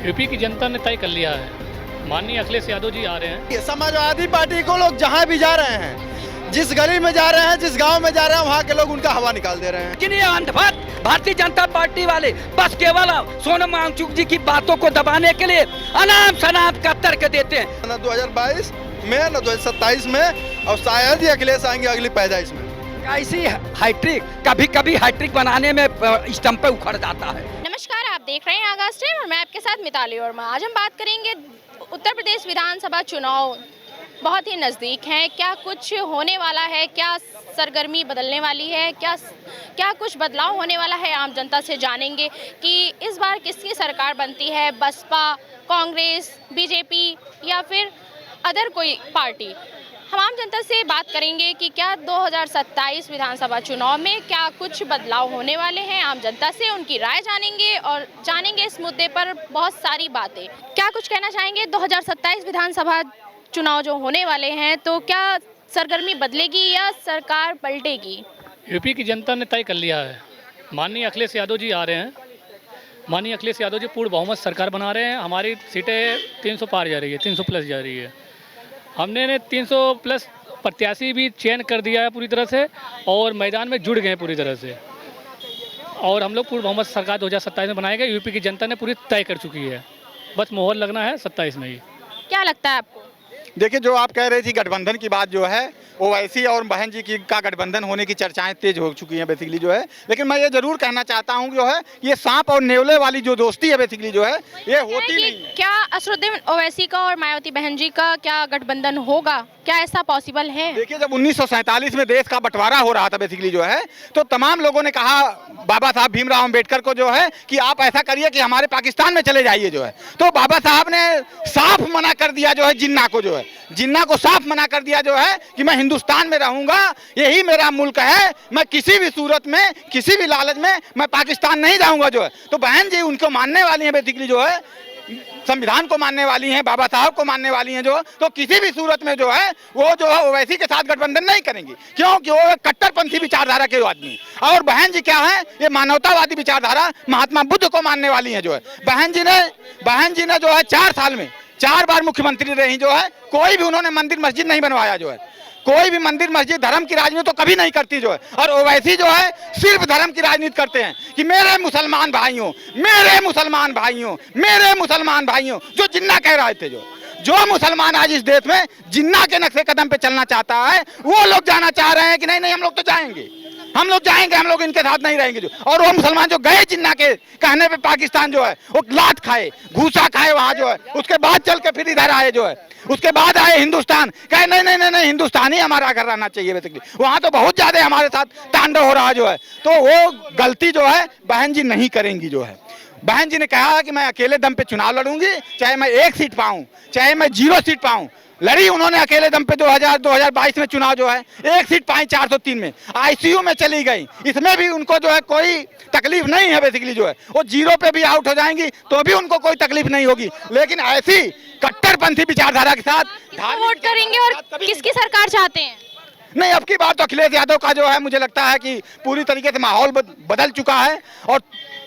UP की जनता ने तय कर लिया है। माननीय अखिलेश यादव जी आ रहे हैं। समाजवादी पार्टी को लोग जहां भी जा रहे हैं, जिस गली में जा रहे हैं, जिस गांव में जा रहे हैं, वहां के लोग उनका हवा निकाल दे रहे हैं। लेकिन ये अंधभक्त भारतीय जनता पार्टी वाले बस केवल सोनम वांगचुक जी की बातों को दबाने के लिए अनाप शनाप का तर्क देते हैं। न 2022 में न 2027 में, और शायद ही अखिलेश आएंगे अगली पैदाइश में। ऐसी हैट्रिक कभी कभी हैट्रिक बनाने में स्टंप पे उखड़ जाता है। नमस्कार, आप देख रहे हैं आगाज टाइम और मैं आपके साथ मिताली वर्मा। आज हम बात करेंगे उत्तर प्रदेश विधानसभा चुनाव बहुत ही नज़दीक हैं। क्या कुछ होने वाला है, क्या सरगर्मी बदलने वाली है, क्या कुछ बदलाव होने वाला है, आम जनता से जानेंगे कि इस बार किसकी सरकार बनती है, बसपा, कांग्रेस, बीजेपी या फिर अदर कोई पार्टी। हम आम जनता से बात करेंगे कि क्या 2027 विधानसभा चुनाव में क्या कुछ बदलाव होने वाले हैं। आम जनता से उनकी राय जानेंगे और जानेंगे इस मुद्दे पर बहुत सारी बातें। क्या कुछ कहना चाहेंगे 2027 विधानसभा चुनाव जो होने वाले हैं, तो क्या सरगर्मी बदलेगी या सरकार पलटेगी? यूपी की जनता ने तय कर लिया है। माननीय अखिलेश यादव जी आ रहे हैं। माननीय अखिलेश यादव जी पूर्ण बहुमत सरकार बना रहे हैं। हमारी सीटें 300 पार जा रही है, 300 प्लस जा रही है। हमने 300 प्लस प्रत्याशी भी चयन कर दिया है पूरी तरह से, और मैदान में जुड़ गए पूरी तरह से, और हम लोग पूर्ण बहुमत सरकार 2027 में बनाएंगे। यूपी की जनता ने पूरी तय कर चुकी है, बस मोहर लगना है 27 में ही। क्या लगता है आपको? देखिए, जो आप कह रही थी गठबंधन की बात जो है, ओवैसी और बहन जी की का गठबंधन होने की चर्चाएं तेज हो चुकी हैं बेसिकली जो है। लेकिन मैं ये जरूर कहना चाहता हूं जो है, ये सांप और नेवले वाली जो दोस्ती है बेसिकली जो है, ये होती नहीं है। क्या असरुद्दीन ओवैसी का और मायावती बहन जी का क्या गठबंधन होगा? क्या ऐसा पॉसिबल है? देखिए, जब 1947 में देश का बंटवारा हो रहा था बेसिकली जो है, तो तमाम लोगों ने कहा बाबा साहब भीमराव अम्बेडकर को जो है कि आप ऐसा करिए कि हमारे पाकिस्तान में चले जाइए जो है। तो बाबा साहब ने साफ मना कर दिया जो है, जिन्ना को जो है, जिन्ना को साफ मना कर दिया जो है कि मैं हिंदुस्तान में रहूंगा, यही मेरा मुल्क है, मैं किसी भी सूरत में, किसी भी लालच में मैं पाकिस्तान नहीं जाऊंगा जो है। तो बहन जी उनको मानने वाली हैं बेसिकली जो है, संविधान को मानने वाली हैं, बाबा साहब को मानने वाली हैं जो, तो किसी भी सूरत में जो है वो जो है ओवैसी के साथ गठबंधन नहीं करेंगी, क्योंकि वो कट्टरपंथी विचारधारा के आदमी। और बहन जी क्या है, ये मानवतावादी विचारधारा महात्मा बुद्ध को मानने वाली हैं जो है। बहन जी ने जो है 4 साल में 4 बार मुख्यमंत्री रही जो है, कोई भी उन्होंने मंदिर मस्जिद नहीं बनवाया जो है, कोई भी मंदिर मस्जिद धर्म की राजनीति तो कभी नहीं करती जो है। और ओवैसी जो है सिर्फ धर्म की राजनीति करते हैं कि मेरे मुसलमान भाइयों, मेरे मुसलमान भाइयों, मेरे मुसलमान भाइयों, जो जिन्ना कह रहे थे जो मुसलमान आज इस देश में जिन्ना के नक्शे कदम पे चलना चाहता है, वो लोग जाना चाह रहे हैं कि नहीं हम लोग तो जाएंगे, हम लोग इनके साथ नहीं रहेंगे जो। और वो मुसलमान जो गए जिन्ना के कहने पे पाकिस्तान जो है, वो लात खाए, घूसा खाए वहां जो है, उसके बाद चल के फिर इधर आए जो है, उसके बाद आए हिंदुस्तान, कहे नहीं हिंदुस्तान ही हमारा घर रहना चाहिए बेसिकली। वहां तो बहुत ज्यादा हमारे साथ तांडव हो रहा जो है। तो वो गलती जो है बहन जी नहीं करेंगी जो है। बहन जी ने कहा कि मैं अकेले दम पे चुनाव लड़ूंगी, चाहे मैं 1 सीट पाऊं, चाहे मैं 0 सीट पाऊं। लड़ी उन्होंने अकेले दम पे 2022 में चुनाव जो है, 1 सीट पाई 403 में, आईसीयू में चली गई। इसमें भी उनको जो है कोई तकलीफ नहीं है बेसिकली जो है, वो 0 पे भी आउट हो जाएंगी तो भी उनको कोई तकलीफ नहीं होगी। लेकिन ऐसी कट्टरपंथी विचारधारा के साथ वोट करेंगे और किसकी सरकार चाहते हैं? नहीं, अब की बार तो अखिलेश यादव का जो है, मुझे लगता है कि पूरी तरीके से माहौल बदल चुका है। और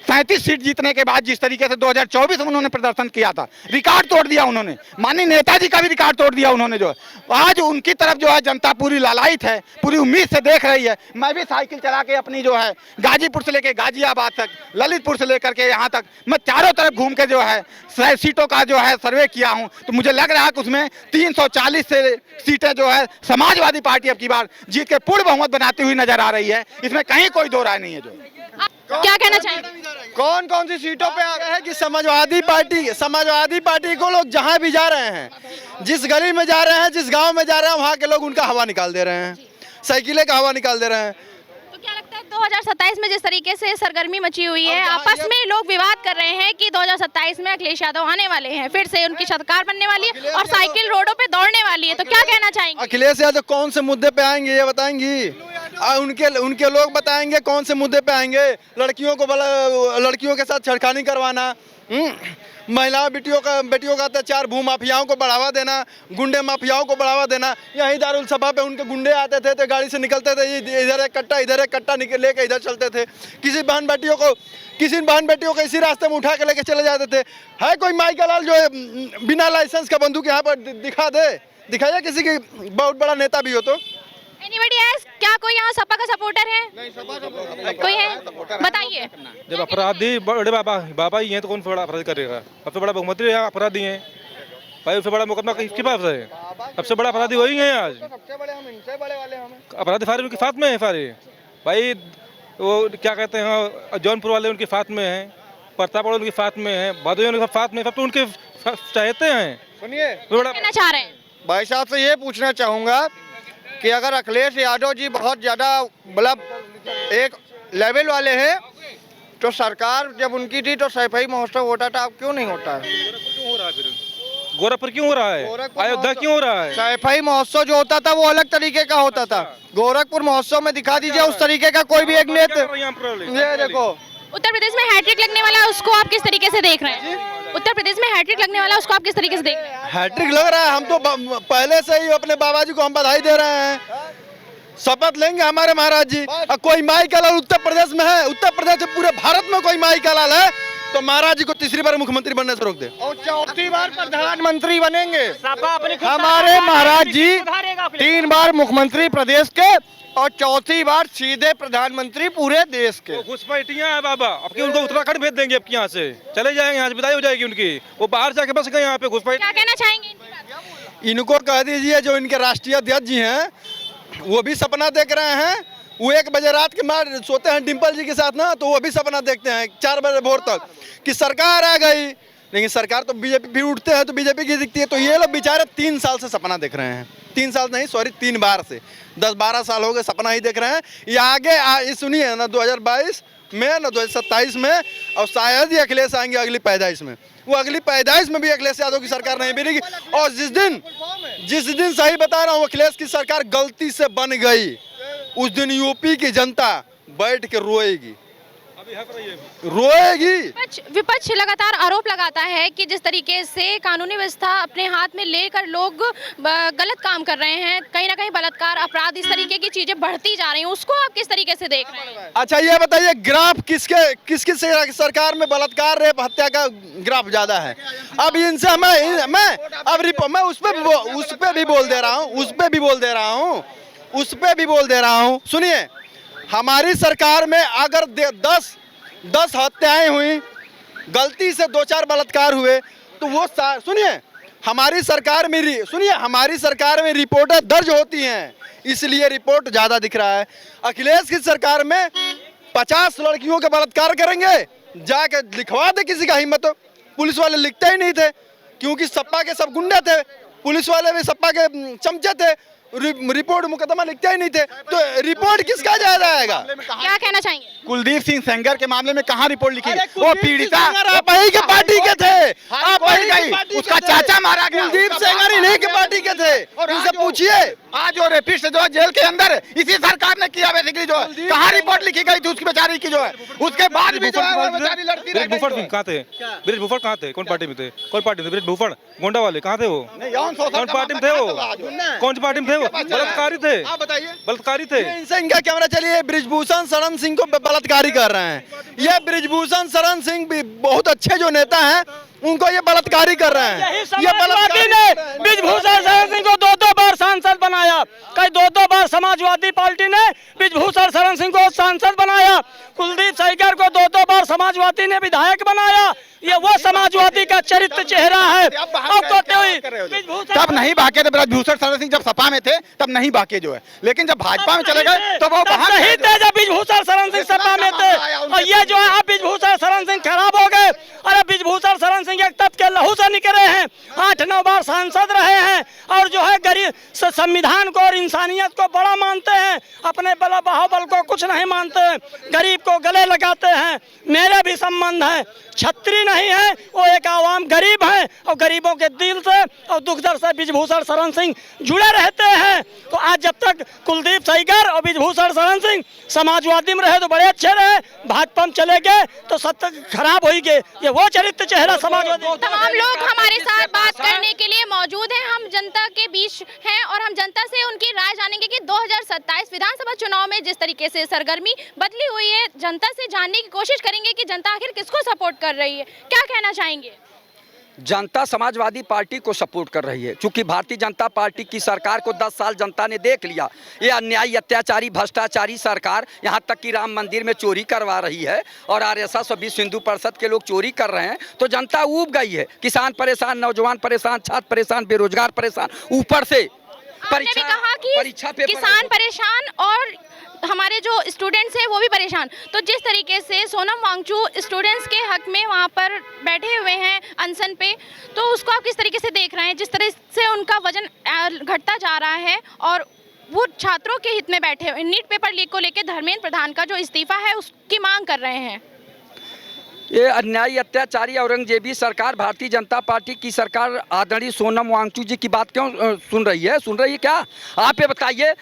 37 सीट जीतने के बाद जिस तरीके से 2024 में उन्होंने प्रदर्शन किया था, रिकॉर्ड तोड़ दिया उन्होंने। माननीय नेताजी का भी रिकॉर्ड तोड़ दिया उन्होंने जो है। आज उनकी तरफ जो है जनता पूरी लालायित है, पूरी उम्मीद से देख रही है। मैं भी साइकिल चला के अपनी जो है गाजीपुर से लेकर गाजियाबाद तक, ललितपुर से लेकर के यहाँ तक, मैं चारों तरफ घूम के जो है सीटों का जो है सर्वे किया हूँ। तो मुझे लग रहा है कि उसमें 340 से सीटें जो है समाजवादी पार्टी अब की बार जीत के पूर्ण बहुमत बनाती हुई नजर आ रही है। इसमें कहीं कोई दो राय नहीं है। जो क्या कहना चाहेंगे? कौन कौन सी सीटों पे आ गए हैं कि समाजवादी पार्टी को लोग जहां भी जा रहे हैं, जिस गली में जा रहे हैं, जिस गांव में जा रहे हैं, वहां के लोग उनका हवा निकाल दे रहे हैं, साइकिलें का हवा निकाल दे रहे हैं। तो क्या लगता है 2027 में जिस तरीके से सरगर्मी मची हुई है, आपस में लोग विवाद कर रहे हैं कि 2027 में अखिलेश यादव आने वाले हैं, फिर से उनकी सरकार बनने वाली है और साइकिल रोडों पे दौड़ने वाली है, तो क्या कहना चाहेंगे? अखिलेश यादव कौन से मुद्दे पे आएंगे ये बताएंगी? उनके लोग बताएंगे कौन से मुद्दे पे आएंगे। लड़कियों के साथ छेड़खानी करवाना, महिला बेटियों का अत्याचार, भू माफियाओं को बढ़ावा देना, गुंडे माफियाओं को बढ़ावा देना। यहीं दारुल सभा पे उनके गुंडे आते थे तो गाड़ी से निकलते थे, इधर एक कट्टा लेके इधर चलते थे। किसी बहन बेटियों को इसी रास्ते में उठा के लेके चले जाते थे। है कोई माई का लाल जो है बिना लाइसेंस का बंदूक यहाँ पर दिखाइए किसी की बहुत बड़ा नेता भी हो तो। Anybody else? क्या कोई यहाँ सपा का सपोर्टर है? कोई है? बताइए। जब अपराधी बड़े बाबा ही हैं तो कौन बड़ा अपराधी करेगा? सबसे बड़ा मुख्यमंत्री यहाँ अपराधी हैं भाई, उससे बड़ा मुकदमा किसके पास है? सबसे बड़ा अपराधी वही है आज। सबसे बड़े हम, इनसे बड़े वाले हम। अपराधी सारे उनके साथ में है सारे भाई। वो क्या कहते हैं, जौनपुर वाले उनके साथ में हैं, प्रताप वाले उनके साथ में हैं, भदोही उनके साथ में, सब तो उनके चाहते हैं। सुनिए, कहना चाह रहे हैं भाई साहब से ये पूछना चाहूँगा कि अगर अखिलेश यादव जी बहुत ज़्यादा मतलब एक लेवल वाले हैं तो सरकार जब उनकी थी तो सैफई महोत्सव होता था, अब क्यों नहीं होता है? गोरखपुर क्यों हो रहा है? अयोध्या क्यों हो रहा है? सैफई महोत्सव जो होता था वो अलग तरीके का होता था। गोरखपुर महोत्सव में दिखा दीजिए उस तरीके का कोई भी एक नेता। ये देखो, उत्तर प्रदेश में हैट्रिक लगने वाला उसको आप किस तरीके से देख रहे हैं? उत्तर प्रदेश में हैट्रिक लगने वाला उसको आप किस तरीके से देख रहे हैं? हैट्रिक लग रहा है। हम तो पहले से ही अपने बाबा जी को हम बधाई दे रहे हैं, शपथ लेंगे हमारे महाराज जी। और कोई माई का लाल उत्तर प्रदेश में है, उत्तर प्रदेश से पूरे भारत में कोई माई का लाल है तो महाराज जी को तीसरी बार मुख्यमंत्री बनने से रोक दे और चौथी बार प्रधानमंत्री बनेंगे। हमारे महाराज जी 3 बार मुख्यमंत्री प्रदेश के और चौथी बार सीधे प्रधानमंत्री पूरे देश के। घुसपैठियां हैं बाबा, अब की उनको उत्तराखंड भेज देंगे, अब यहाँ से चले जाएंगे, यहाँ से विदाई हो जाएगी उनकी, वो बाहर जाके बस गए यहाँ पे घुसपैठ। क्या कहना चाहेंगे? इनको कह दीजिए जो इनके राष्ट्रीय अध्यक्ष जी हैं वो भी सपना देख रहे हैं। वो 1 बजे रात के मार सोते हैं डिम्पल जी के साथ ना, तो वो भी सपना देखते हैं 4 बजे भोर तक कि सरकार आ गई, लेकिन सरकार तो बीजेपी भी उठते हैं तो बीजेपी की दिखती है। तो ये लोग बेचारे 3 साल से सपना देख रहे हैं, 3 साल नहीं सॉरी 3 बार से 10-12 साल हो गए सपना ही देख रहे हैं। ये आगे सुनिए ना 2022 में ना 2027 में, और शायद ही अखिलेश आएंगे अगली पैदाइश में। वो अगली पैदाइश में भी अखिलेश यादव की सरकार नहीं मिलेगी। और जिस दिन सही बता रहा हूँ अखिलेश की सरकार गलती से बन गई, उस दिन यूपी की जनता बैठ के रोएगी। विपक्ष लगातार आरोप लगाता है कि जिस तरीके से कानूनी व्यवस्था अपने हाथ में लेकर लोग गलत काम कर रहे हैं, कहीं ना कहीं बलात्कार, अपराध, इस तरीके की चीजें बढ़ती जा रही हैं, उसको आप किस तरीके से देख रहे हैं? अच्छा ये बताइए, ग्राफ किसकी सरकार में बलात्कार रेप हत्या का ग्राफ ज्यादा है? अब इनसे मैं उस पे भी बोल दे रहा हूँ। सुनिए, हमारी सरकार में अगर 10 हत्याएं हुई, गलती से 2-4 बलात्कार हुए तो वो सुनिए हमारी सरकार में रिपोर्टें दर्ज होती हैं, इसलिए रिपोर्ट ज्यादा दिख रहा है। अखिलेश की सरकार में 50 लड़कियों के बलात्कार करेंगे, जाके लिखवा दे किसी का हिम्मत हो। पुलिस वाले लिखते ही नहीं थे क्योंकि सपा के सब गुंडे थे, पुलिस वाले भी सपा के चमचे थे, रिपोर्ट मुकदमा लिखते ही नहीं थे, तो रिपोर्ट किसका ज्यादा आएगा? क्या कहना चाहेंगे? कुलदीप सिंह सेंगर के मामले में कहाँ रिपोर्ट लिखी? वो पीड़िता आप ही के पार्टी के थे, आप उसका चाचा मारा गया, कुलदीप सेंगर इन्हीं के पार्टी के थे, इनसे पूछिए। आज जो रेपिस्ट जो जेल के अंदर इसी सरकार ने किया, बेसिकली जो है कहाँ रिपोर्ट लिखी गई थी उसकी बेचारी की जो है, उसके बाद भी जो है वो बेचारी लड़ती रही। भूफड़ कहाँ थे? ब्रिज भूफड़ कहाँ थे? कौन पार्टी में थे? कौन पार्टी थे? ब्रिज भूफड़ गोंडा वाले कहाँ थे? वो कौन पार्टी में थे? वो कौन सी पार्टी में थे? वो बलात्कारी थे, बलात्कारी थे। इनसे इनका कैमरा चलिए। ब्रिजभूषण शरण सिंह को बलात्कारी कर रहे हैं। ये ब्रिजभूषण शरण सिंह भी बहुत अच्छे जो नेता हैं, उनको ये बलात्कारी कर रहे हैं। ये पार्टी ने ब्रिजभूषण शरण सिंह को 2 बार सांसद बनाया, कई 2 बार समाजवादी पार्टी ने ब्रिजभूषण शरण सिंह को सांसद बनाया, कुलदीप सेंगर को 2 बार समाजवादी ने विधायक बनाया। ये वो समाजवादी का चरित्र चेहरा है। तब नहीं भागे थे ब्रिजभूषण शरण सिंह, जब सपा में थे तब नहीं भागे जो है, लेकिन जब भाजपा में चले गए तो वो बाहर नहीं थे। जब ब्रिजभूषण शरण सिंह सपा में थे और ये जो है अब ब्रिजभूषण शरण सिंह खराब हो गए। अरे ब्रिजभूषण शरण सिंह एक तब के लहू से निकले हैं, 8-9 बार सांसद रहे हैं और जो है गरीब संविधान को और इंसानियत को बड़ा मानते हैं, अपने बाहुबल को कुछ नहीं मानते हैं, गरीब को गले लगाते हैं। मेरे भी संबंध है, छत्री नहीं है, वो एक आवाम गरीब है, हैं और गरीबों के दिल से और दुख दर्द से ब्रिजभूषण शरण सिंह जुड़े रहते हैं। तो आज जब तक कुलदीप सेंगर और ब्रिजभूषण शरण सिंह समाजवादी में रहे तो बड़े अच्छे रहे, भाजपा में चले गए तो सत्ता खराब हो गए। ये वो चरित्र चेहरा समाजवादी। तमाम लोग हमारे साथ बात करने के लिए मौजूद हैं। हम जनता के बीच हैं और हम जनता से उनकी राय जानेंगे कि 2027 विधानसभा चुनाव में जिस तरीके से सरगर्मी बदली हुई है, जनता से जानने की कोशिश करेंगे कि जनता आखिर किसको सपोर्ट कर रही है। क्या कहना चाहेंगे? जनता समाजवादी पार्टी को सपोर्ट कर रही है, क्योंकि भारतीय जनता पार्टी की सरकार को 10 साल जनता ने देख लिया। ये अन्यायी, अत्याचारी, भ्रष्टाचारी सरकार, यहाँ तक कि राम मंदिर में चोरी करवा रही है और आरएसएस और विश्व हिंदू परिषद के लोग चोरी कर रहे हैं। तो जनता ऊब गई है। किसान परेशान, नौजवान परेशान, छात्र परेशान, बेरोजगार परेशान, ऊपर से आपने भी कहा कि किसान परेशान और हमारे जो स्टूडेंट्स हैं वो भी परेशान। तो जिस तरीके से सोनम वांगचू स्टूडेंट्स के हक में वहाँ पर बैठे हुए हैं अनशन पे, तो उसको आप किस तरीके से देख रहे हैं? जिस तरह से उनका वजन घटता जा रहा है और वो छात्रों के हित में बैठे हुए, नीट पेपर लीक को लेकर धर्मेंद्र प्रधान का जो इस्तीफा है उसकी मांग कर रहे हैं। ये अन्यायी, अत्याचारी, औरंगजेबी सरकार, भारतीय जनता पार्टी की सरकार आदरणीय सोनम वांगचुक जी की बात क्यों सुन रही है? सुन रही है क्या? आप ये बताइए।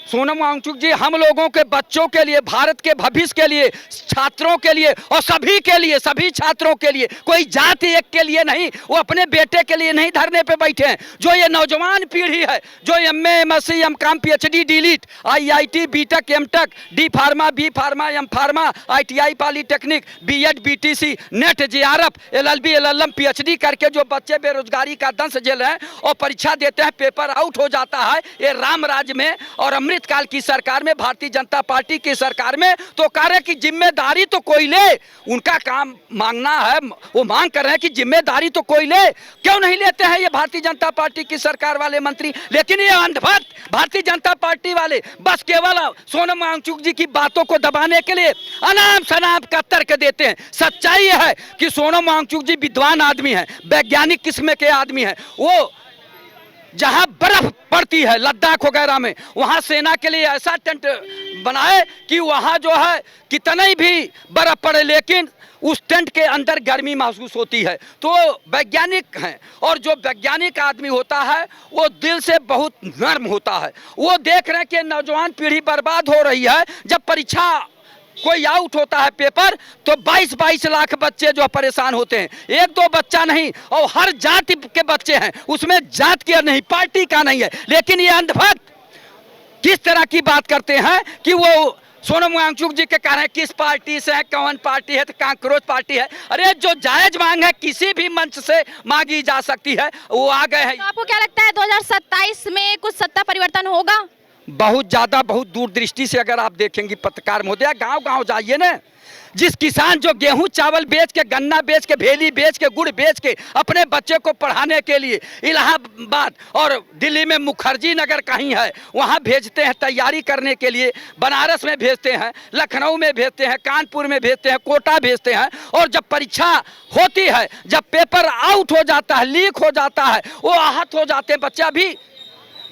सोनम वांगचुक जी हम लोगों के बच्चों के लिए, भारत के भविष्य के लिए, छात्रों के लिए और सभी के लिए, सभी छात्रों के लिए, कोई जाति एक के लिए नहीं, वो अपने बेटे के लिए नहीं धरने पे बैठे हैं। जो ये नौजवान पीढ़ी है जो MA, MSc, MCom, PhD, DLitt, IIT, BTech, MTech, D pharma, B pharma, M pharma, ITI, polytechnic, BEd, BTC, NET, JRF, LLB, LLM, PhD करके जो बच्चे बेरोजगारी का दंश झेल रहे हैं और परीक्षा देते हैं, पेपर आउट हो जाता है। ये राम राज्य में और काल की सरकार में, भारतीय जनता पार्टी की सरकार में तो कह रहे कि जिम्मेदारी तो कोई ले। उनका काम मांगना है, वो मांग कर रहे हैं कि जिम्मेदारी तो कोई ले। क्यों नहीं लेते हैं ये भारतीय जनता पार्टी की सरकार वाले मंत्री? लेकिन ये अंधभक्त भारतीय जनता पार्टी वाले बस केवल सोनम वांगचुक जी की बातों को दबाने के लिए अनाप शनाप का तर्क देते हैं। सच्चाई यह है कि सोनम वांगचुक जी विद्वान आदमी है, वैज्ञानिक किस्म के आदमी है। वो जहां बर्फ पड़ती है लद्दाख वगैरह में, वहां सेना के लिए ऐसा टेंट बनाए कि वहां जो है कितनी भी बर्फ पड़े लेकिन उस टेंट के अंदर गर्मी महसूस होती है। तो वैज्ञानिक हैं और जो वैज्ञानिक आदमी होता है वो दिल से बहुत नर्म होता है। वो देख रहे हैं कि नौजवान पीढ़ी बर्बाद हो रही है। जब परीक्षा कोई आउट होता है पेपर तो 22-22 लाख बच्चे जो परेशान होते हैं। एक दो बच्चा नहीं और हर जाति के बच्चे हैं, उसमें जात की नहीं, पार्टी का नहीं है। लेकिन ये अंधभक्त किस तरह की बात करते हैं कि वो सोनम वांगचुक जी के कह रहे हैं किस पार्टी से है, कौन पार्टी है, तो कांग्रेस पार्टी है। अरे जो जायज मांग है किसी भी मंच से मांगी जा सकती है, वो आ गए हैं। तो आपको क्या लगता है 2027 में कुछ सत्ता परिवर्तन होगा? बहुत ज़्यादा, बहुत दूरदृष्टि से अगर आप देखेंगे पत्रकार महोदय, गांव-गांव जाइए ना। जिस किसान जो गेहूं चावल बेच के, गन्ना बेच के, भेली बेच के, गुड़ बेच के अपने बच्चे को पढ़ाने के लिए इलाहाबाद और दिल्ली में मुखर्जी नगर कहीं है वहां भेजते हैं तैयारी करने के लिए, बनारस में भेजते हैं, लखनऊ में भेजते हैं, कानपुर में भेजते हैं, कोटा भेजते हैं। और जब परीक्षा होती है, जब पेपर आउट हो जाता है, लीक हो जाता है, वो आहत हो जाते हैं। बच्चा भी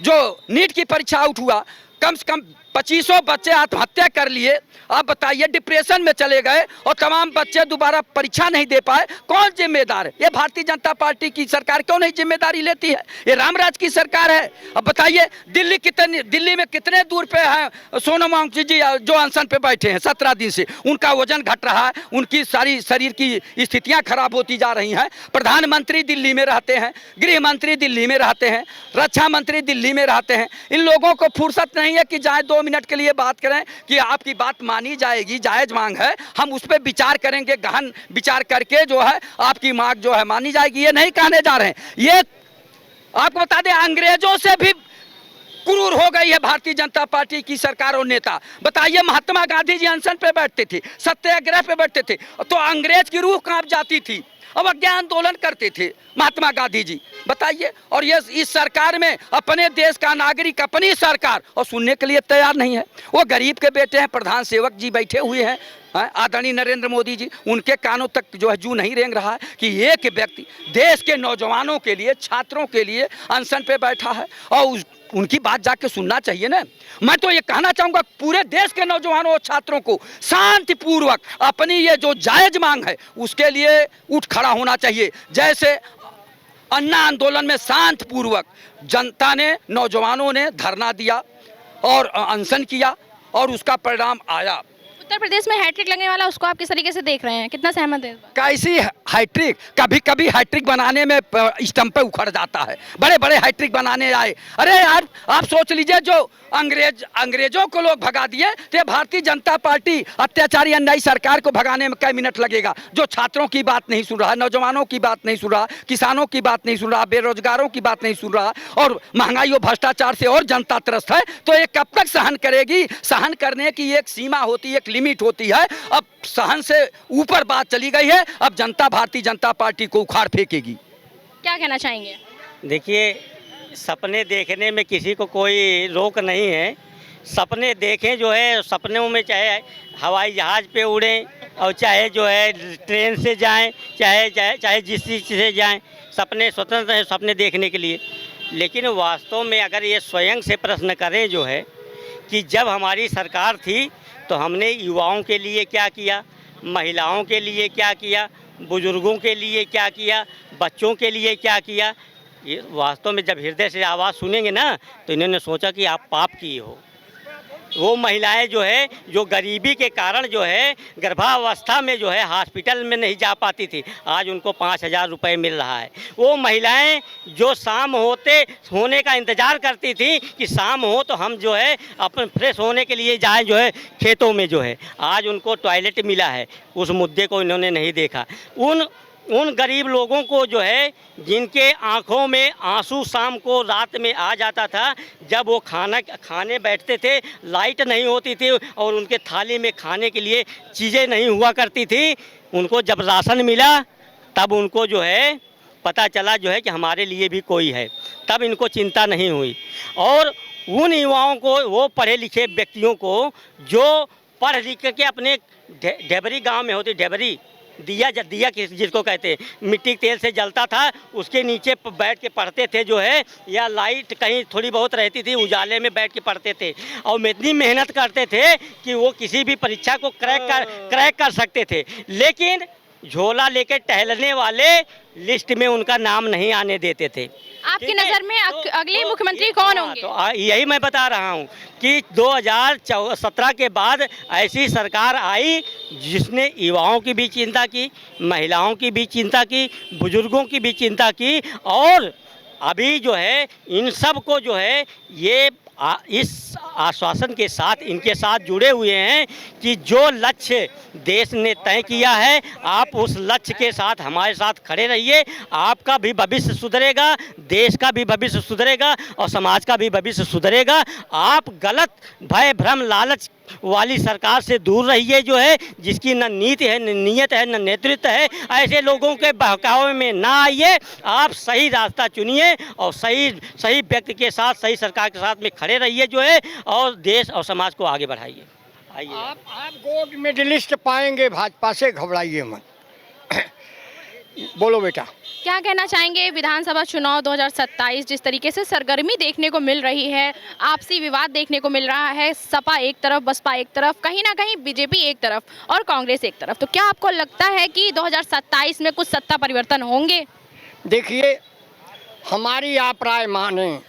जो नीट की परीक्षा आउट हुआ, कम से कम 2500 बच्चे आत्महत्या कर लिए। आप बताइए, डिप्रेशन में चले गए और तमाम बच्चे दोबारा परीक्षा नहीं दे पाए। कौन जिम्मेदार है? ये भारतीय जनता पार्टी की सरकार क्यों नहीं जिम्मेदारी लेती है? ये रामराज की सरकार है। अब बताइए दिल्ली में कितने दूर पे हैं सोनम वांगचुक जी जो अनशन पे बैठे हैं 17 दिन से। उनका वजन घट रहा है, उनकी सारी शरीर की स्थितियां खराब होती जा रही हैं। प्रधानमंत्री दिल्ली में रहते हैं, गृह मंत्री दिल्ली में रहते हैं, रक्षा मंत्री दिल्ली में रहते हैं। इन लोगों को फुर्सत नहीं है कि जाए 2 मिनट के लिए बात करें कि आपकी बात मानी जाएगी, जायज मांग है, हम उस पर विचार करेंगे, गहन विचार करके जो है आपकी मांग जो है मानी जाएगी। ये नहीं कहने जा रहे हैं। ये आपको बता दें, अंग्रेजों से भी क्रूर हो गई है भारतीय जनता पार्टी की सरकार और नेता। बताइए, महात्मा गांधी जी अनशन पे बैठते थे, सत्याग्रह पे बैठते थे, तो अंग्रेज की रूह कांप जाती थी। अवज्ञा आंदोलन करते थे महात्मा गांधी जी। बताइए, और ये इस सरकार में अपने देश का नागरिक, अपनी सरकार और सुनने के लिए तैयार नहीं है। वो गरीब के बेटे हैं, प्रधान सेवक जी बैठे हुए हैं, आदरणीय नरेंद्र मोदी जी, उनके कानों तक जो है जू नहीं रेंग रहा है कि एक व्यक्ति देश के नौजवानों के लिए, छात्रों के लिए अनशन पे बैठा है और उनकी बात जाके सुनना चाहिए ना। मैं तो ये कहना चाहूँगा पूरे देश के नौजवानों और छात्रों को शांतिपूर्वक अपनी ये जो जायज मांग है उसके लिए उठ खड़ा होना चाहिए। जैसे अन्ना आंदोलन में शांत पूर्वक जनता ने, नौजवानों ने धरना दिया और अनशन किया और उसका परिणाम आया। उत्तर प्रदेश में हैट्रिक लगने वाला, उसको आप किस तरीके से देख रहे हैं, कितना सहमत है इस बात? कैसी हैट्रिक? कभी कभी हैट्रिक बनाने में स्टंप पे उखड़ जाता है, बड़े बड़े हैट्रिक बनाने आए। अरे यार आप सोच लीजिए, जो अंग्रेजों को लोग भगा दिए तो भारतीय जनता पार्टी अत्याचारी अन्यायी सरकार को भगाने में कई मिनट लगेगा। जो छात्रों की बात नहीं सुन रहा, नौजवानों की बात नहीं सुन रहा, किसानों की बात नहीं सुन रहा, बेरोजगारों की बात नहीं सुन रहा और महंगाई और भ्रष्टाचार से और जनता त्रस्त है, तो ये कब तक सहन करेगी? सहन करने की एक सीमा होती है, एक लिमिट होती है। अब सहन से ऊपर बात चली गई है, अब जनता भारतीय जनता पार्टी को उखाड़ फेंकेगी। क्या कहना चाहेंगे? देखिए, सपने देखने में किसी को कोई रोक नहीं है। सपने देखें जो है, सपनों में चाहे हवाई जहाज़ पे उड़ें और चाहे जो है ट्रेन से जाएं, चाहे जिस चीज़ से जाएं, सपने स्वतंत्र हैं सपने देखने के लिए। लेकिन वास्तव में अगर ये स्वयं से प्रश्न करें जो है कि जब हमारी सरकार थी तो हमने युवाओं के लिए क्या किया, महिलाओं के लिए क्या किया, बुजुर्गों के लिए क्या किया, बच्चों के लिए क्या किया। ये वास्तव में जब हृदय से आवाज़ सुनेंगे ना तो इन्होंने सोचा कि आप पाप किए हो। वो महिलाएं जो है, जो गरीबी के कारण जो है गर्भावस्था में जो है हॉस्पिटल में नहीं जा पाती थी, आज उनको 5,000 रुपये मिल रहा है। वो महिलाएं जो शाम होने का इंतज़ार करती थी कि शाम हो तो हम जो है अपने फ्रेश होने के लिए जाएं जो है खेतों में, जो है आज उनको टॉयलेट मिला है। उस मुद्दे को इन्होंने नहीं देखा। उन गरीब लोगों को जो है जिनके आंखों में आंसू शाम को रात में आ जाता था, जब वो खाने बैठते थे, लाइट नहीं होती थी और उनके थाली में खाने के लिए चीज़ें नहीं हुआ करती थी, उनको जब राशन मिला तब उनको जो है पता चला जो है कि हमारे लिए भी कोई है, तब इनको चिंता नहीं हुई। और उन युवाओं को, वो पढ़े लिखे व्यक्तियों को जो पढ़ लिख के अपने ढेबरी गाँव में होती, ढेबरी दिया जिसको कहते हैं, मिट्टी के तेल से जलता था, उसके नीचे बैठ के पढ़ते थे जो है, या लाइट कहीं थोड़ी बहुत रहती थी उजाले में बैठ के पढ़ते थे और इतनी मेहनत करते थे कि वो किसी भी परीक्षा को क्रैक कर सकते थे। लेकिन झोला लेके टहलने वाले लिस्ट में उनका नाम नहीं आने देते थे। आपकी नज़र में अगले मुख्यमंत्री कौन होंगे? तो यही मैं बता रहा हूँ कि 2017 के बाद ऐसी सरकार आई जिसने युवाओं की भी चिंता की, महिलाओं की भी चिंता की, बुजुर्गों की भी चिंता की, और अभी जो है इन सब को जो है ये इस आश्वासन के साथ इनके साथ जुड़े हुए हैं कि जो लक्ष्य देश ने तय किया है, आप उस लक्ष्य के साथ हमारे साथ खड़े रहिए। आपका भी भविष्य सुधरेगा, देश का भी भविष्य सुधरेगा और समाज का भी भविष्य सुधरेगा। आप गलत भय भ्रम लालच वाली सरकार से दूर रहिए जो है, जिसकी न नीति है, न नीयत है, न नेतृत्व है। ऐसे लोगों के बहकावे में ना आइए, आप सही रास्ता चुनिए और सही व्यक्ति के साथ, सही सरकार के साथ में खड़े रहिए जो है, और देश और समाज को आगे बढ़ाइए। आइए, आप गोल्ड मेडलिस्ट पाएंगे, भाजपा से घबराइए मत। बोलो बेटा, क्या कहना चाहेंगे? विधानसभा चुनाव 2027 जिस तरीके से सरगर्मी देखने को मिल रही है, आपसी विवाद देखने को मिल रहा है, सपा एक तरफ, बसपा एक तरफ, कहीं ना कहीं बीजेपी एक तरफ और कांग्रेस एक तरफ, तो क्या आपको लगता है कि 2027 में कुछ सत्ता परिवर्तन होंगे? देखिए, हमारी आप राय माने।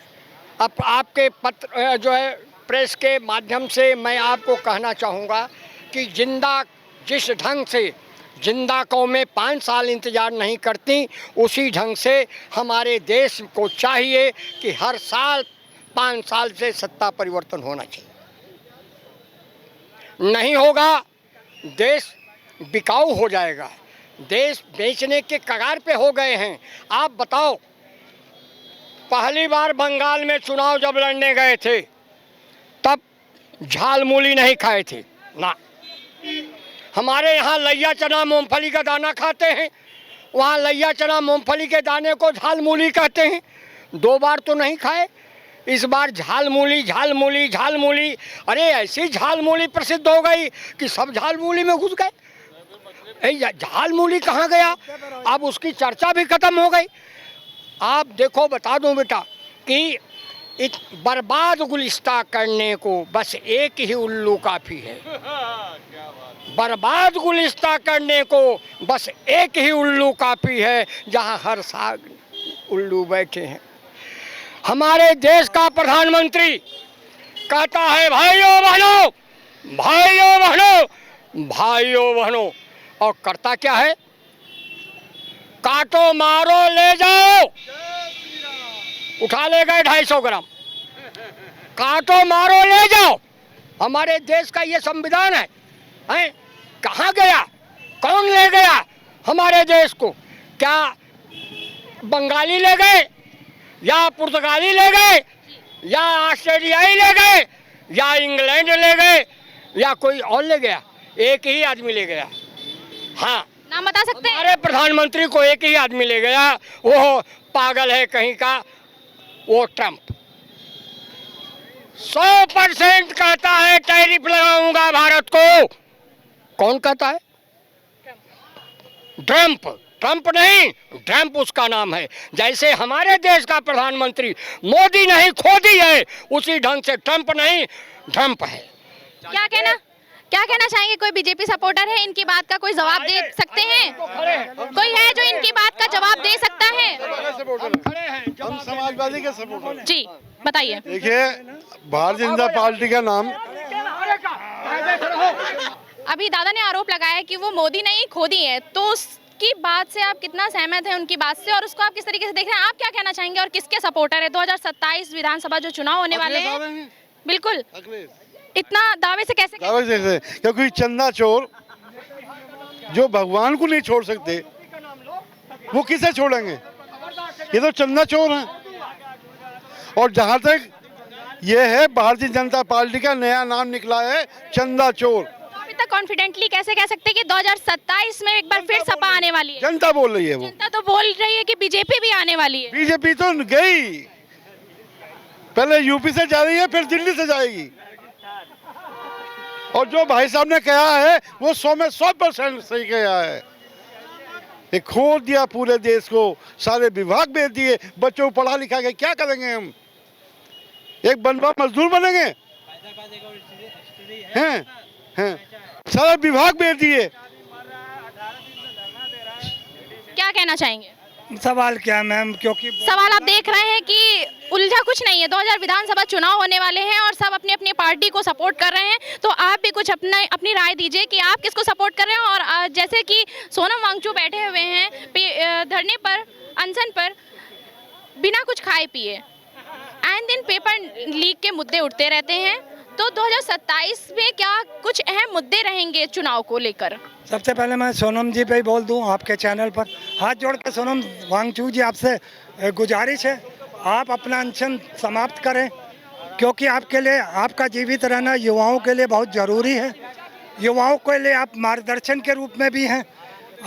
अब आपके पत्र जो है प्रेस के माध्यम से मैं आपको कहना चाहूँगा कि जिस ढंग से जिंदा कौमें 5 साल इंतज़ार नहीं करती, उसी ढंग से हमारे देश को चाहिए कि हर साल 5 साल से सत्ता परिवर्तन होना चाहिए। नहीं होगा, देश बिकाऊ हो जाएगा, देश बेचने के कगार पे हो गए हैं। आप बताओ, पहली बार बंगाल में चुनाव जब लड़ने गए थे तब झाल मूली नहीं खाए थे ना। हमारे यहाँ लैया चना मूंगफली का दाना खाते हैं, वहाँ लैया चना मूंगफली के दाने को झाल मूली कहते हैं। 2 बार तो नहीं खाए, इस बार झाल मूली झाल मूली झाल मूली। अरे ऐसी झाल मूली प्रसिद्ध हो गई कि सब झाल मूली में घुस गए। झाल मूली कहाँ गया, अब उसकी चर्चा भी खत्म हो गई। आप देखो, बता दूं बेटा कि बर्बाद गुलिस्ता करने को बस एक ही उल्लू काफ़ी है। बर्बाद गुलिस्ता करने को बस एक ही उल्लू काफ़ी है, जहाँ हर साग उल्लू बैठे हैं। हमारे देश का प्रधानमंत्री कहता है भाइयों बहनों, भाइयों बहनों, भाइयों बहनों, और करता क्या है? काटो मारो ले जाओ, उठा ले गए 250 ग्राम, काटो मारो ले जाओ। हमारे देश का ये संविधान है, हैं? कहाँ गया? कौन ले गया हमारे देश को? क्या बंगाली ले गए, या पुर्तगाली ले गए, या ऑस्ट्रेलियाई ले गए, या इंग्लैंड ले गए, या कोई और ले गया? एक ही आदमी ले गया। हाँ, नाम बता सकते हैं? हमारे प्रधानमंत्री को एक ही आदमी ले गया, वो पागल है कहीं का, वो ट्रम्प। 100% कहता है टैरिफ लगाऊंगा भारत को। कौन कहता है? ट्रम्प। ट्रम्प नहीं, ट्रम्प उसका नाम है। जैसे हमारे देश का प्रधानमंत्री मोदी नहीं खोदी है, उसी ढंग से ट्रम्प नहीं, ट्रम्प है। क्या कहना चाहेंगे? कोई बीजेपी सपोर्टर है, इनकी बात का कोई जवाब दे सकते हैं? कोई है जो इनकी बात का जवाब दे सकता है? हम समाजवादी के सपोर्टर। जी बताइए। देखिए, भारतीय जनता पार्टी का नाम, अभी दादा ने आरोप लगाया कि वो मोदी नहीं खोदी है, तो उसकी बात से आप कितना सहमत हैं उनकी बात से, और उसको आप किस तरीके से देख रहे हैं? आप क्या कहना चाहेंगे और किसके सपोर्टर है? 2027 विधानसभा जो चुनाव होने वाले हैं, बिल्कुल इतना दावे से कैसे? क्योंकि चंदा चोर जो भगवान को नहीं छोड़ सकते, वो किसे छोड़ेंगे? ये तो चंदा चोर हैं। और जहां तक ये है, भारतीय जनता पार्टी का नया नाम निकला है चंदा चोर। अभी तक कॉन्फिडेंटली कैसे कह सकते हैं कि 2027 में एक बार फिर सपा आने वाली है? जनता बोल रही है। वो जनता तो बोल रही है कि बीजेपी भी आने वाली है। बीजेपी तो गई, पहले यूपी से जा रही है, फिर दिल्ली से जाएगी। और जो भाई साहब ने कहा है वो 100 में 100% सही कहा है। ये खो दिया पूरे देश को, सारे विभाग बेच दिए, बच्चों को पढ़ा लिखा के क्या करेंगे हम? एक बनवा मजदूर बनेंगे? हैं, सारा विभाग बेच दिए। क्या कहना चाहेंगे? सवाल क्या मैम? क्योंकि सवाल आप देख रहे हैं कि उलझा कुछ नहीं है। 2000 विधानसभा चुनाव होने वाले हैं और सब अपनी अपनी पार्टी को सपोर्ट कर रहे हैं, तो आप भी कुछ अपनी राय दीजिए कि आप किसको सपोर्ट कर रहे हैं। और जैसे कि सोनम वांगचुक बैठे हुए हैं धरने पर, अनशन पर, बिना कुछ खाए पिए, आए दिन पेपर लीक के मुद्दे उठते रहते हैं। तो 2027 में क्या कुछ अहम मुद्दे रहेंगे चुनाव को लेकर? सबसे पहले मैं सोनम जी पे ही बोल दूं, आपके चैनल पर हाथ जोड़ के सोनम वांगचुक जी आपसे गुजारिश है, आप अपना अनशन समाप्त करें, क्योंकि आपके लिए, आपका जीवित रहना युवाओं के लिए बहुत ज़रूरी है। युवाओं के लिए आप मार्गदर्शन के रूप में भी हैं।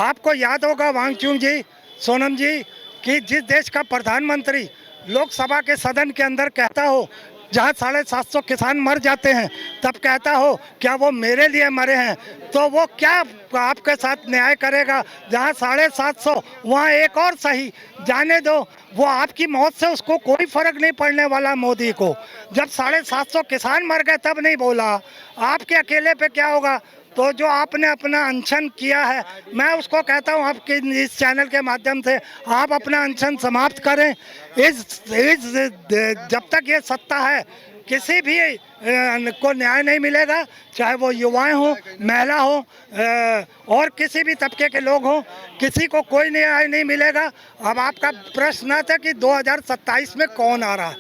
आपको याद होगा वांगचुक जी, सोनम जी, कि जिस देश का प्रधानमंत्री लोकसभा के सदन के अंदर कहता हो, जहाँ 750 किसान मर जाते हैं, तब कहता हो क्या वो मेरे लिए मरे हैं, तो वो क्या आपके साथ न्याय करेगा? जहाँ 750, वहाँ एक और सही, जाने दो, वो आपकी मौत से उसको कोई फर्क नहीं पड़ने वाला मोदी को। जब 750 किसान मर गए तब नहीं बोला, आपके अकेले पे क्या होगा? तो जो आपने अपना अनशन किया है, मैं उसको कहता हूँ आपके इस चैनल के माध्यम से आप अपना अनशन समाप्त करें। जब तक ये सत्ता है, किसी भी को न्याय नहीं मिलेगा, चाहे वो युवाएं हों, महिला हो, और किसी भी तबके के लोग हों, किसी को कोई न्याय नहीं मिलेगा। अब आपका प्रश्न था कि 2027 में कौन आ रहा है,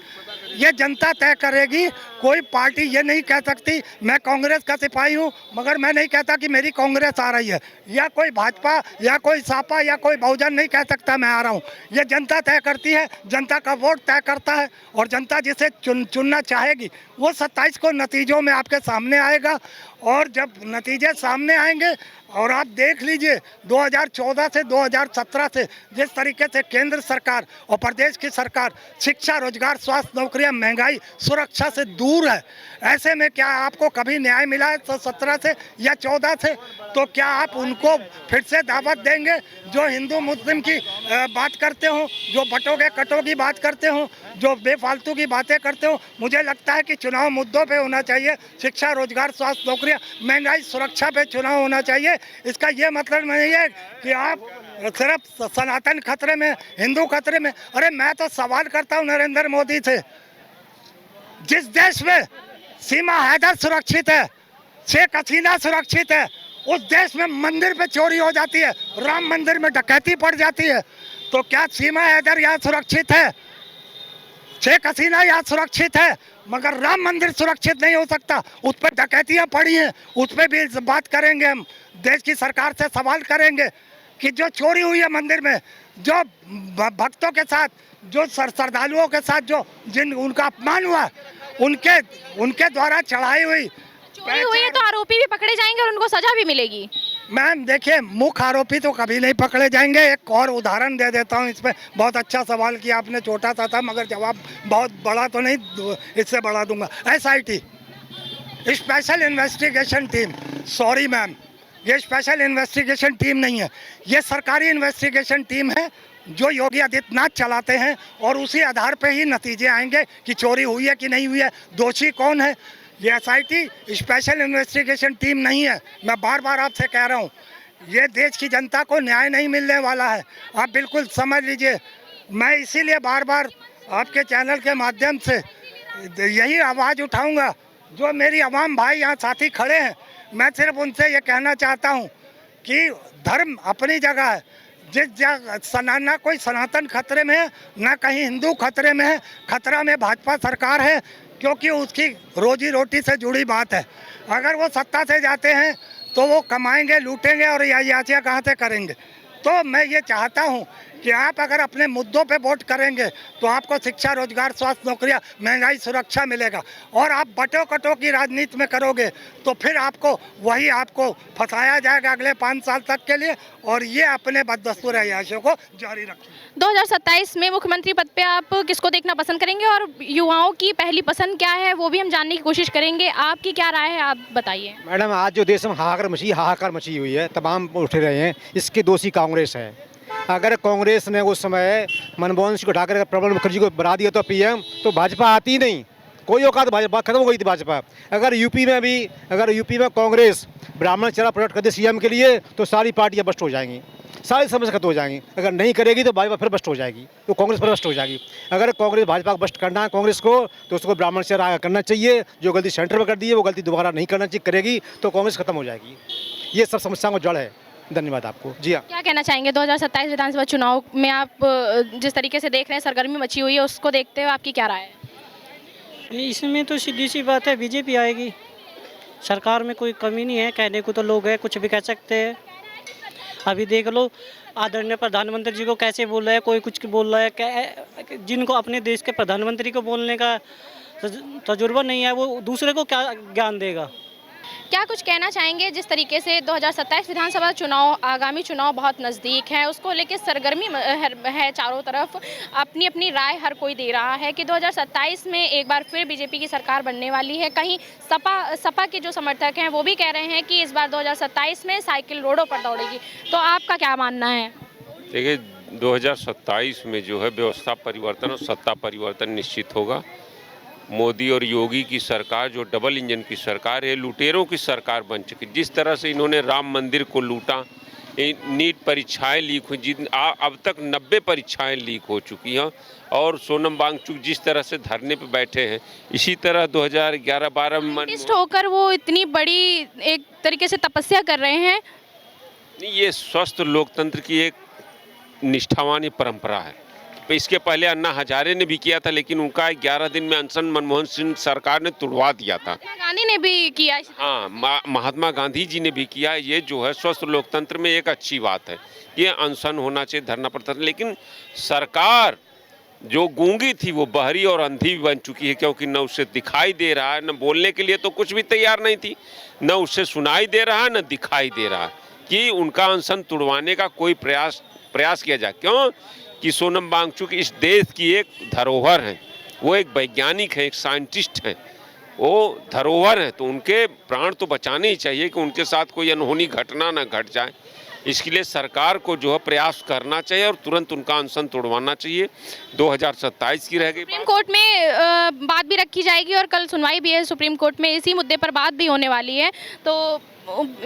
ये जनता तय करेगी। कोई पार्टी ये नहीं कह सकती मैं कांग्रेस का सिपाही हूँ, मगर मैं नहीं कहता कि मेरी कांग्रेस आ रही है, या कोई भाजपा या कोई सापा या कोई बहुजन नहीं कह सकता मैं आ रहा हूँ। ये जनता तय करती है, जनता का वोट तय करता है, और जनता जिसे चुनना चाहेगी वो 27 को नतीजों में आपके सामने आएगा। और जब नतीजे सामने आएंगे, और आप देख लीजिए 2014 से 2017 से जिस तरीके से केंद्र सरकार और प्रदेश की सरकार शिक्षा, रोजगार, स्वास्थ्य, नौकरियां, महंगाई, सुरक्षा से दूर है, ऐसे में क्या आपको कभी न्याय मिला है? तो 17 से या 14 से, तो क्या आप उनको फिर से दावत देंगे जो हिंदू मुस्लिम की बात करते हो, जो बटोगे कटो की बात करते हो, जो बेफालतू की बातें करते हो? मुझे लगता है कि चुनाव मुद्दों पे होना चाहिए, शिक्षा, रोजगार, स्वास्थ्य, नौकरियां, महंगाई, सुरक्षा पे चुनाव होना चाहिए। इसका ये मतलब नहीं है कि आप सिर्फ सनातन खतरे में, हिंदू खतरे में। अरे मैं तो सवाल करता हूँ नरेंद्र मोदी से, जिस देश में सीमा हैदर सुरक्षित है, शेख हसीना सुरक्षित है, उस देश में मंदिर पे चोरी हो जाती है, राम मंदिर में डकैती पड़ जाती है, तो क्या सीमा हैदर यहाँ सुरक्षित है? शेख हसीना यहाँ सुरक्षित है, मगर राम मंदिर सुरक्षित नहीं हो सकता। उस पर डकैतियाँ पड़ी हैं, उस पर भी बात करेंगे हम, देश की सरकार से सवाल करेंगे कि जो चोरी हुई है मंदिर में, जो भक्तों के साथ, जो श्रद्धालुओं के साथ जो जिन उनका अपमान हुआ, उनके द्वारा चढ़ाई हुई चोरी हुई है तो आरोपी भी पकड़े जाएंगे और उनको सजा भी मिलेगी। मैम देखिए, मुख्य आरोपी तो कभी नहीं पकड़े जाएंगे। एक और उदाहरण दे देता हूँ इसमें। बहुत अच्छा सवाल किया आपने, छोटा सा था मगर जवाब बहुत बड़ा तो नहीं, इससे बड़ा दूंगा। SIT, special investigation team, sorry ma'am, ये स्पेशल इन्वेस्टिगेशन टीम नहीं है, ये सरकारी इन्वेस्टिगेशन टीम है जो योगी आदित्यनाथ चलाते हैं, और उसी आधार पे ही नतीजे आएंगे कि चोरी हुई है कि नहीं हुई है, दोषी कौन है। ये SIT स्पेशल इन्वेस्टिगेशन टीम नहीं है। मैं बार बार आपसे कह रहा हूँ, ये देश की जनता को न्याय नहीं मिलने वाला है, आप बिल्कुल समझ लीजिए। मैं इसीलिए बार बार आपके चैनल के माध्यम से यही आवाज़ उठाऊंगा। जो मेरी आवाम भाई यहाँ साथी खड़े हैं, मैं सिर्फ उनसे ये कहना चाहता हूँ कि धर्म अपनी जगह है। जिस जगह ना कोई सनातन खतरे में है, ना कहीं हिंदू खतरे में है। खतरा में भाजपा सरकार है, क्योंकि उसकी रोजी रोटी से जुड़ी बात है। अगर वो सत्ता से जाते हैं तो वो कमाएंगे, लूटेंगे और याचियाँ कहाँ से करेंगे। तो मैं ये चाहता हूँ कि आप अगर अपने मुद्दों पे वोट करेंगे तो आपको शिक्षा, रोजगार, स्वास्थ्य, नौकरियाँ, महंगाई, सुरक्षा मिलेगा। और आप बटो कटो की राजनीति में करोगे तो फिर आपको फंसाया जाएगा अगले 5 साल तक के लिए, और ये अपने बददस्तूर अयाशियों को जारी रखें। 2027 में मुख्यमंत्री पद पे आप किसको देखना पसंद करेंगे, और युवाओं की पहली पसंद क्या है वो भी हम जानने की कोशिश करेंगे। आपकी क्या राय है, आप बताइए। मैडम, आज जो देश में हाहाकार मची हुई है, तमाम उठ रहे हैं, इसके दोषी कांग्रेस है। अगर कांग्रेस ने उस समय मनमोहन सिंह को उठाकर प्रणब मुखर्जी को बना दिया तो PM, तो भाजपा आती ही नहीं, कोई औकात, भाजपा खत्म हो गई थी भाजपा। अगर यूपी में कांग्रेस ब्राह्मण चेहरा प्रकट कर दे CM के लिए तो सारी पार्टियां बस्ट हो जाएंगी, सारी समस्या खत्म हो जाएंगी। अगर नहीं करेगी तो भाजपा फिर बस्ट हो जाएगी, तो कांग्रेस फिर बस्ट हो जाएगी। अगर कांग्रेस भाजपा को बस्ट करना है कांग्रेस को, तो उसको ब्राह्मण चेहरा करना चाहिए। जो गलती सेंटर में कर दी है वो गलती दोबारा नहीं करना चाहिए, करेगी तो कांग्रेस खत्म हो जाएगी। ये सब समस्याओं का जड़ है। धन्यवाद आपको। जी हाँ, क्या कहना चाहेंगे 2027 विधानसभा चुनाव में आप जिस तरीके से देख रहे हैं, सरगर्मी मची हुई है, उसको देखते हुए आपकी क्या राय है? इसमें तो सीधी सी बात है, बीजेपी आएगी। सरकार में कोई कमी नहीं है, कहने को तो लोग हैं, कुछ भी कह सकते हैं। अभी देख लो आदरणीय प्रधानमंत्री जी को कैसे बोल रहे हैं, कोई कुछ बोल रहा है। जिनको अपने देश के प्रधानमंत्री को बोलने का तजुर्बा नहीं है, वो दूसरे को क्या ज्ञान देगा। क्या कुछ कहना चाहेंगे जिस तरीके से 2027 विधानसभा चुनाव, आगामी चुनाव बहुत नज़दीक है, उसको लेकर सरगर्मी है चारों तरफ, अपनी अपनी राय हर कोई दे रहा है कि 2027 में एक बार फिर बीजेपी की सरकार बनने वाली है। कहीं सपा के जो समर्थक हैं वो भी कह रहे हैं कि इस बार 2027 में साइकिल रोडों पर दौड़ेगी। तो आपका क्या मानना है? देखिए, 2027 में जो है व्यवस्था परिवर्तन और सत्ता परिवर्तन निश्चित होगा। मोदी और योगी की सरकार जो डबल इंजन की सरकार है, लुटेरों की सरकार बन चुकी। जिस तरह से इन्होंने राम मंदिर को लूटा, नीट परीक्षाएं लीक हुई, अब तक 90 परीक्षाएं लीक हो चुकी हैं, और सोनम वांगचुक जिस तरह से धरने पे बैठे हैं, इसी तरह 2011-12 में होकर वो इतनी बड़ी एक तरीके से तपस्या कर रहे हैं। ये स्वस्थ लोकतंत्र की एक निष्ठावान परंपरा है। इसके पहले अन्ना हजारे ने भी किया था, लेकिन उनका 11 दिन में अनशन मनमोहन सिंह सरकार ने तुड़वा दिया था। गांधी ने भी किया। हाँ, महात्मा गांधी जी ने भी किया। ये जो है स्वस्थ लोकतंत्र में एक अच्छी बात है, ये अनशन होना चाहिए, धरना प्रदर्शन। लेकिन सरकार जो गूंगी थी वो बहरी और अंधी भी बन चुकी है, क्योंकि न उससे दिखाई दे रहा है, न बोलने के लिए तो कुछ भी तैयार नहीं थी, न उससे सुनाई दे रहा है, न दिखाई दे रहा है कि उनका अनशन तुड़वाने का कोई प्रयास किया जाए। क्यों कि सोनम वांगचुक इस देश की एक धरोहर हैं, वो एक वैज्ञानिक हैं, एक साइंटिस्ट हैं, वो धरोहर हैं, तो उनके प्राण तो बचाने ही चाहिए कि उनके साथ कोई अनहोनी घटना न घट जाए। इसके लिए सरकार को जो है प्रयास करना चाहिए और तुरंत उनका अनशन तोड़वाना चाहिए। 2027 की रह गई सुप्रीम कोर्ट में बात भी रखी जाएगी और कल सुनवाई भी है सुप्रीम कोर्ट में, इसी मुद्दे पर बात भी होने वाली है, तो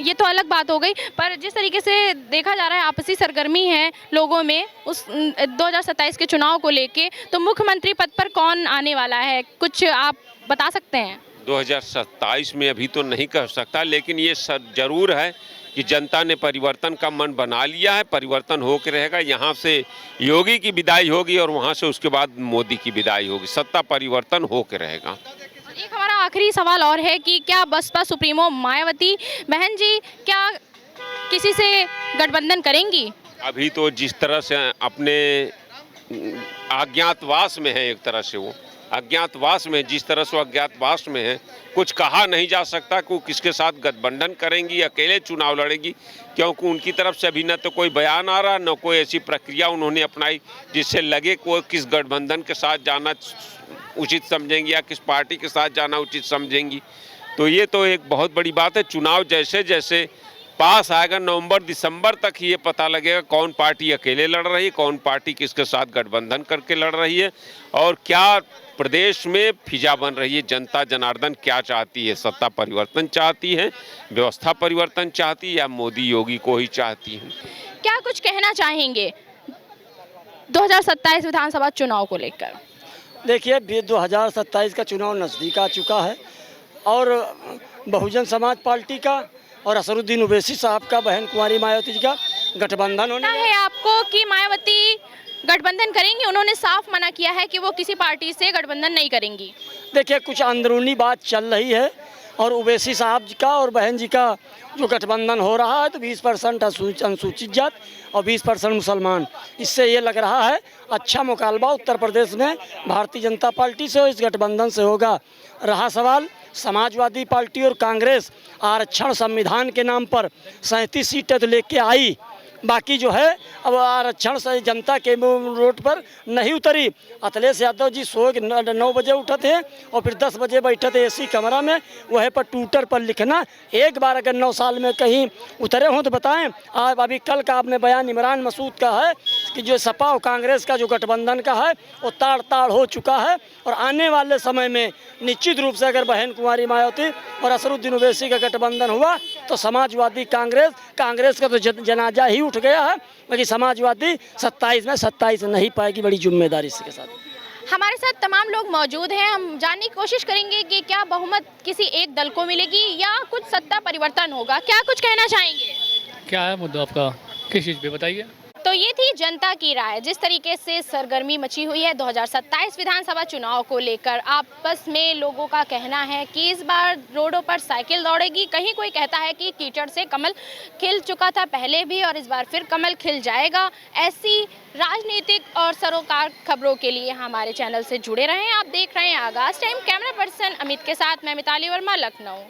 ये तो अलग बात हो गई। पर जिस तरीके से देखा जा रहा है आपसी सरगर्मी है लोगों में उस 2027 के चुनाव को लेके, तो मुख्यमंत्री पद पर कौन आने वाला है, कुछ आप बता सकते हैं? 2027 में अभी तो नहीं कह सकता, लेकिन ये जरूर है कि जनता ने परिवर्तन का मन बना लिया है, परिवर्तन होकर रहेगा। यहाँ से योगी की विदाई होगी और वहाँ से उसके बाद मोदी की विदाई होगी, सत्ता परिवर्तन होकर रहेगा। एक हमारा आखिरी सवाल और है कि क्या बसपा सुप्रीमो मायावती बहन जी क्या किसी से गठबंधन करेंगी? अभी तो जिस तरह से अपने अज्ञातवास में है, एक तरह से वो अज्ञातवास में, जिस तरह से वो अज्ञातवास में है, कुछ कहा नहीं जा सकता कि वो किसके साथ गठबंधन करेंगी, अकेले चुनाव लड़ेगी, क्योंकि उनकी तरफ से अभी न तो कोई बयान आ रहा, न कोई ऐसी प्रक्रिया उन्होंने अपनाई जिससे लगे कि वो किस गठबंधन के साथ जाना उचित समझेंगी या किस पार्टी के साथ जाना उचित समझेंगी। तो ये तो एक बहुत बड़ी बात है। चुनाव जैसे जैसे पास आएगा, नवंबर दिसंबर तक ही ये पता लगेगा कौन पार्टी अकेले लड़ रही है, कौन पार्टी किसके साथ गठबंधन करके लड़ रही है, और क्या प्रदेश में फिजा बन रही है। जनता जनार्दन क्या चाहती है, सत्ता परिवर्तन चाहती है, व्यवस्था परिवर्तन चाहती है, या मोदी योगी को ही चाहती है? क्या कुछ कहना चाहेंगे 2027 विधानसभा चुनाव को लेकर? देखिए 2027 का चुनाव नज़दीक आ चुका है और बहुजन समाज पार्टी का और असरुद्दीन ओवैसी साहब का, बहन कुंवारी मायावती जी का गठबंधन होने है आपको कि मायावती गठबंधन करेंगी? उन्होंने साफ मना किया है कि वो किसी पार्टी से गठबंधन नहीं करेंगी। देखिए कुछ अंदरूनी बात चल रही है और ओवैसी साहब जी का और बहन जी का जो गठबंधन हो रहा है तो 20% अनुसूचित जात और 20% मुसलमान, इससे ये लग रहा है अच्छा मुकाबला उत्तर प्रदेश में भारतीय जनता पार्टी से और इस गठबंधन से होगा। रहा सवाल समाजवादी पार्टी और कांग्रेस आरक्षण संविधान के नाम पर 37 सीटें तो लेके आई, बाकी जो है अब आरक्षण से जनता के रोड पर नहीं उतरी। अखिलेश यादव जी 9 बजे उठे थे और फिर 10 बजे बैठे थे एसी कमरा में, वह पर ट्विटर पर लिखना। एक बार अगर 9 साल में कहीं उतरे हों तो बताएं। आप अभी कल का आपने बयान इमरान मसूद का है कि जो सपा और कांग्रेस का जो गठबंधन का है वो ताड़ ताड़ हो चुका है और आने वाले समय में निश्चित रूप से अगर बहन कुंवारी मायावती और असरुद्दीन ओवैसी का गठबंधन हुआ तो समाजवादी कांग्रेस का तो जनाजा ही उठ गया है, बाकी समाजवादी 27 में 27 नहीं पाएगी, बड़ी जिम्मेदारी इसके साथ। हमारे साथ तमाम लोग मौजूद हैं, हम जानने की कोशिश करेंगे कि क्या बहुमत किसी एक दल को मिलेगी या कुछ सत्ता परिवर्तन होगा। क्या कुछ कहना चाहेंगे? क्या है मुद्दा आपका, किस चीज़ पे बताइए? तो ये थी जनता की राय। जिस तरीके से सरगर्मी मची हुई है 2027 विधानसभा चुनाव को लेकर, आपस में लोगों का कहना है कि इस बार रोडों पर साइकिल दौड़ेगी। कहीं कोई कहता है कि कीचड़ से कमल खिल चुका था पहले भी और इस बार फिर कमल खिल जाएगा। ऐसी राजनीतिक और सरोकार खबरों के लिए हमारे चैनल से जुड़े रहें। आप देख रहे हैं आगाज़ टाइम। कैमरा पर्सन अमित के साथ मैं मिताली वर्मा, लखनऊ।